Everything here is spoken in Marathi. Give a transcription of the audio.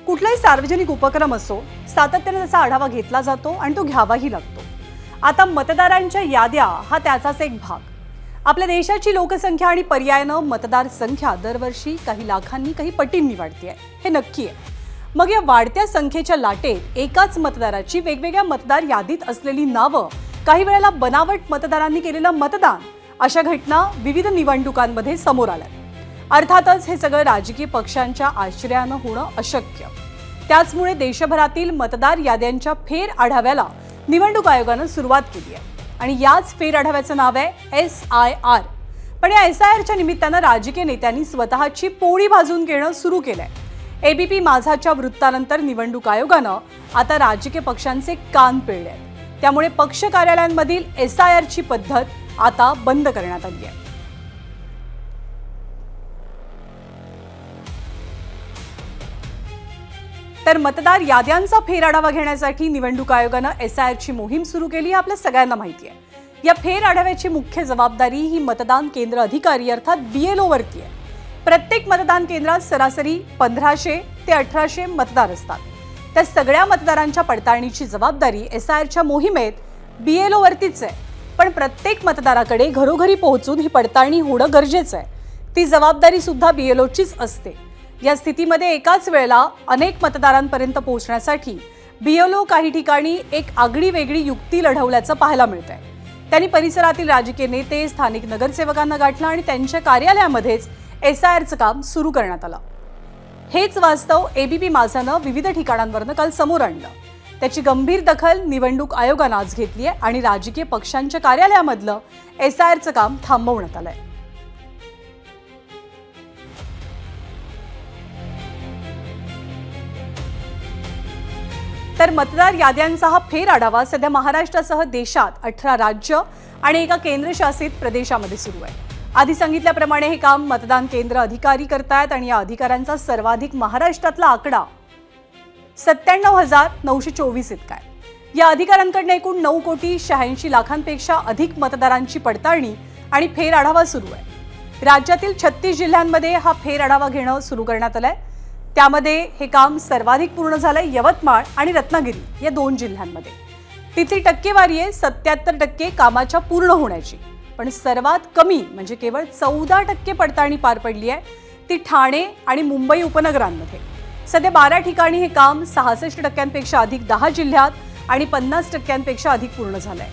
कुठलाही सार्वजनिक उपक्रम असो, सातत्याने त्याचा आढावा घेतला जातो आणि तो घ्यावाही लागतो। आता मतदारांच्या याद्या हा त्याचाच एक भाग। आपल्या देशाची लोकसंख्या आणि पर्यायाने मतदार संख्या दरवर्षी काही लाखांनी काही पटींनी वाढते हे नक्की आहे। मग या वाढत्या संख्येच्या लाटेत एकाच मतदाराची वेगवेगळ्या मतदार यादीत असलेली नावं, काही वेळेला बनावट मतदारांनी केलेलं मतदान, अशा घटना विविध निवडणुकांमध्ये समोर आल्या। अर्थातच हे सगळं राजकीय पक्षांच्या आश्रयानं होणं अशक्य। त्याचमुळे देशभरातील मतदार याद्यांच्या फेर आढाव्याला निवडणूक आयोगानं सुरुवात केली आहे आणि याच फेर आढाव्याचं नाव आहे SIR। पण या SIRच्या निमित्तानं राजकीय नेत्यांनी स्वतःची पोळी भाजून घेणं सुरू केलंय। ABP माझाच्या वृत्तानंतर निवडणूक आयोगानं आता राजकीय पक्षांचे कान पिळले आहेत। त्यामुळे पक्ष कार्यालयांमधील SIRची पद्धत आता बंद करण्यात आली आहे। तर मतदार याद्यांचा फेर आढावा घेण्यासाठी निवडणूक आयोगानं SIRची मोहीम सुरू केली आपल्या सगळ्यांना माहिती आहे। या फेर आढाव्याची मुख्य जबाबदारी ही मतदान केंद्र अधिकारी अर्थात BLO वरती आहे। प्रत्येक मतदान केंद्रात सरासरी 1500 ते 1800 मतदार असतात। त्या सगळ्या मतदारांच्या पडताळणीची जबाबदारी SIRच्या मोहिमेत BLO वरतीच आहे। पण प्रत्येक मतदाराकडे घरोघरी पोहोचून ही पडताळणी होणं गरजेचं आहे। ती जबाबदारी सुद्धा BLOचीच असते। या स्थितीमध्ये एकाच वेळेला अनेक मतदारांपर्यंत पोहोचण्यासाठी BLO काही ठिकाणी एक आगळी वेगळी युक्ती लढवल्याचं पाहायला मिळतंय। त्यांनी परिसरातील राजकीय नेते, स्थानिक नगरसेवकांना गाठलं आणि त्यांच्या कार्यालयामध्येच SIRचं काम सुरू करण्यात आलं। हेच वास्तव ABP माझानं विविध ठिकाणांवरनं काल समोर आणलं। त्याची गंभीर दखल निवडणूक आयोगानं आज घेतली आहे आणि राजकीय पक्षांच्या कार्यालयामधलं SIRचं काम थांबवण्यात आलंय। तर मतदार याद्यांचा हा फेर आढावा सध्या महाराष्ट्रासह देशात 18 राज्य आणि एका केंद्रशासित प्रदेशामध्ये सुरू आहे। आधी सांगितल्याप्रमाणे हे काम मतदान केंद्र अधिकारी करतायत आणि या अधिकाऱ्यांचा सर्वाधिक महाराष्ट्रातला आकडा 97,924 इतका आहे। या अधिकाऱ्यांकडून एकूण 9,86,00,000पेक्षा अधिक मतदारांची पडताळणी आणि फेर आढावा सुरू आहे। राज्यातील 36 जिल्ह्यांमध्ये हा फेर आढावा घेणं सुरू करण्यात आलंय। त्यामध्ये हे काम सर्वाधिक पूर्ण झालंय यवतमाळ आणि रत्नागिरी या 2 जिल्ह्यांमध्ये। तिथली टक्केवारी आहे 77% कामाच्या पूर्ण होण्याची। पण सर्वात कमी म्हणजे केवळ 14% पडताळणी पार पडली आहे ती ठाणे आणि मुंबई उपनगरांमध्ये। सध्या 12 ठिकाणी हे काम 66%पेक्षा अधिक 10 जिल्ह्यात आणि 50%पेक्षा अधिक पूर्ण झालंय।